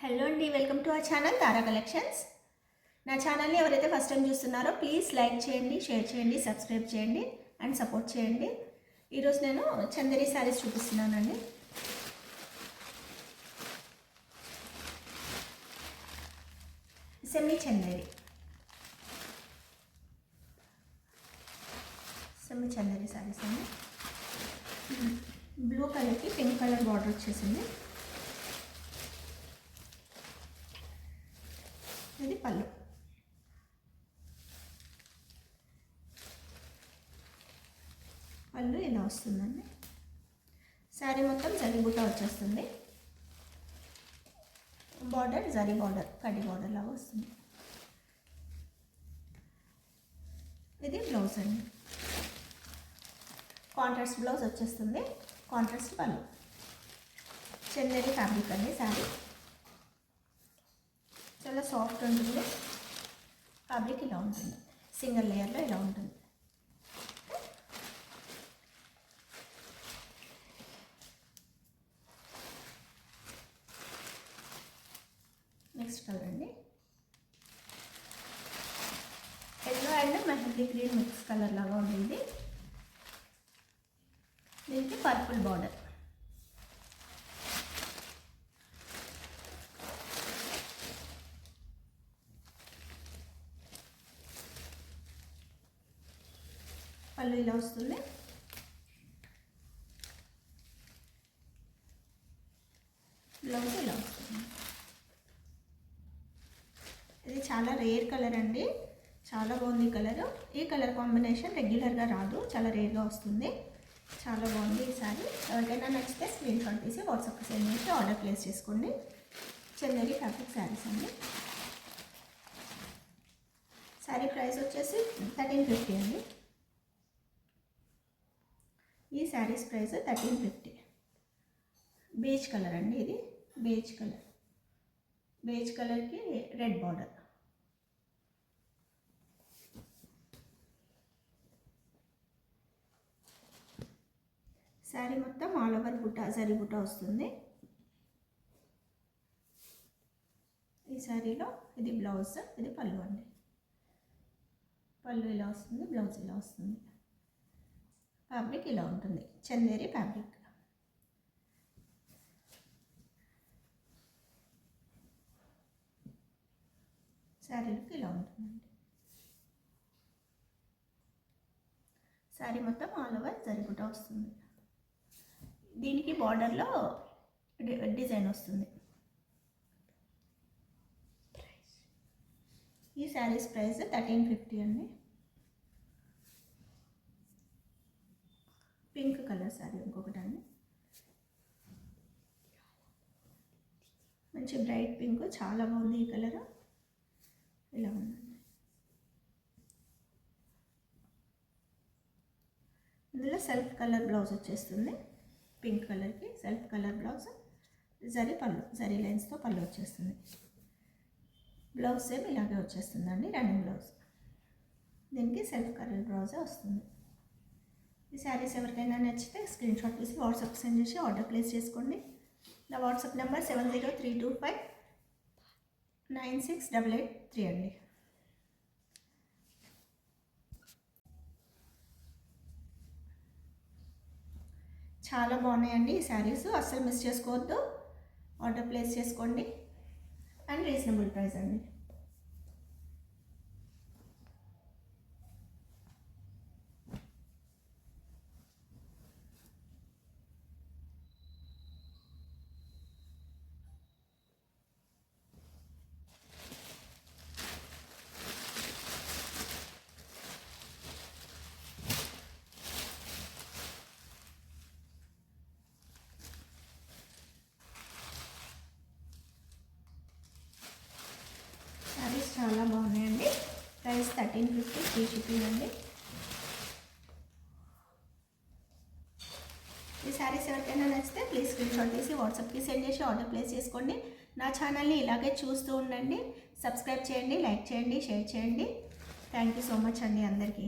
Hello అండి, welcome to our channel Tara collections. నా ఛానల్ని ఎవరైతే ఫస్ట్ టైం చూస్తున్నారో ప్లీజ్ లైక్ చేయండి, షేర్ చేయండి, సబ్స్క్రైబ్ చేయండి అండ్ సపోర్ట్ చేయండి. ఈరోజు నేను చందేరి శారీస్ చూపిస్తున్నానండి. సెమీ చందేరి శారీస్ అండి. బ్లూ కలర్కి పింక్ కలర్ బార్డర్ వచ్చేసింది. ఇది పళ్ళు. పళ్ళు ఇలా వస్తుందండి. శారీ మొత్తం జరీ బుట్ట వచ్చేస్తుంది. బార్డర్ జరీ బార్డర్, కడ్డీ బార్డర్ లాగా వస్తుంది. ఇది బ్లౌజ్ అండి. కాంట్రాస్ట్ బ్లౌజ్ వచ్చేస్తుంది. కాంట్రాస్ట్ పళ్ళు. చందేరి ఫ్యాబ్రిక్ అండి. శారీ చాలా సాఫ్ట్ ఉంటుంది. ఫ్యాబ్రిక్ ఇలా ఉంటుంది. సింగిల్ లేయర్లో ఇలా ఉంటుంది. నెక్స్ట్ కలర్ అండి. Yellow and mehndi green mix colour లాగా ఉంటుంది. దీనికి పర్పుల్ బార్డర్. పళ్ళు ఇలా వస్తుంది. బ్లౌజ్ ఇలా వస్తుంది. ఇది చాలా రేర్ కలర్ అండి. చాలా బాగుంది కలర్. ఈ కలర్ కాంబినేషన్ రెగ్యులర్గా రాదు, చాలా రేర్గా వస్తుంది. చాలా బాగుంది ఈ సారీ. ఎవరికైనా నచ్చితే స్క్రీన్ షాట్ తీసి వాట్సాప్కి సెండ్ చేసి ఆర్డర్ ప్లేస్ చేసుకోండి. చందేరి ఫ్యాబ్రిక్ శారీస్ అండి. శారీ ప్రైస్ వచ్చేసి 1350 అండి. ఈ శారీస్ ప్రైస్ 1350. బేజ్ కలర్ అండి. ఇది బేజ్ కలర్. బేజ్ కలర్కి రెడ్ బార్డర్. శారీ మొత్తం ఆల్ ఓవర్ బుట్ట, జరీ బుట్ట వస్తుంది. ఈ శారీలో ఇది బ్లౌజ్, ఇది పళ్ళు అండి. పళ్ళు ఇలా వస్తుంది, బ్లౌజ్ ఇలా వస్తుంది. ఫ్యాబ్రిక్ ఇలా ఉంటుంది. చందేరి ఫ్యాబ్రిక్. శారీకి ఇలా ఉంటుందండి. శారీ మొత్తం ఆల్ ఓవర్ జరుగుతూ వస్తుంది. దీనికి బార్డర్లో డిజైన్ వస్తుంది. ఈ శారీస్ ప్రైస్ 1350 అండి. పింక్ కలర్ శారీ ఇంకొకటి అండి. మంచి బ్రైట్ పింక్, చాలా బాగుంది ఈ కలర్. ఇలా ఉందండి. ఇందులో సెల్ఫ్ కలర్ బ్లౌజ్ వచ్చేస్తుంది. పింక్ కలర్కి సెల్ఫ్ కలర్ బ్లౌజ్, జరీ పళ్ళు, జరీ లైన్స్తో పళ్ళు వచ్చేస్తుంది. బ్లౌజ్ సేమ్ ఇలాగే వచ్చేస్తుందండి, రన్నింగ్ బ్లౌజ్. దీనికి సెల్ఫ్ కలర్ బ్లౌజే వస్తుంది. ఈ శారీస్ ఎవరికైనా నచ్చితే స్క్రీన్ షాట్ తీసి వాట్సాప్ సెండ్ చేసి ఆర్డర్ ప్లేస్ చేసుకోండి. నా వాట్సాప్ నెంబర్ 7032596883 అండి. చాలా బాగున్నాయండి ఈ శారీస్. అస్సలు మిస్ చేసుకోవద్దు. ఆర్డర్ ప్లేస్ చేసుకోండి. అండ్ రీజనబుల్ ప్రైస్ అండి. శారీస్ చాలా బాగున్నాయండి. ప్రైస్ 1350, ఫ్రీ షిప్పింగ్ అండి. ఈ శారీస్ ఎవరికైనా నచ్చితే ప్లీజ్ స్క్రీన్ షాట్ తీసి వాట్సాప్కి సెండ్ చేసి ఆర్డర్ ప్లేస్ చేసుకోండి. నా ఛానల్ని ఇలాగే చూస్తూ ఉండండి. సబ్స్క్రైబ్ చేయండి, లైక్ చేయండి, షేర్ చేయండి. థ్యాంక్ యూ సో మచ్ అండి అందరికీ.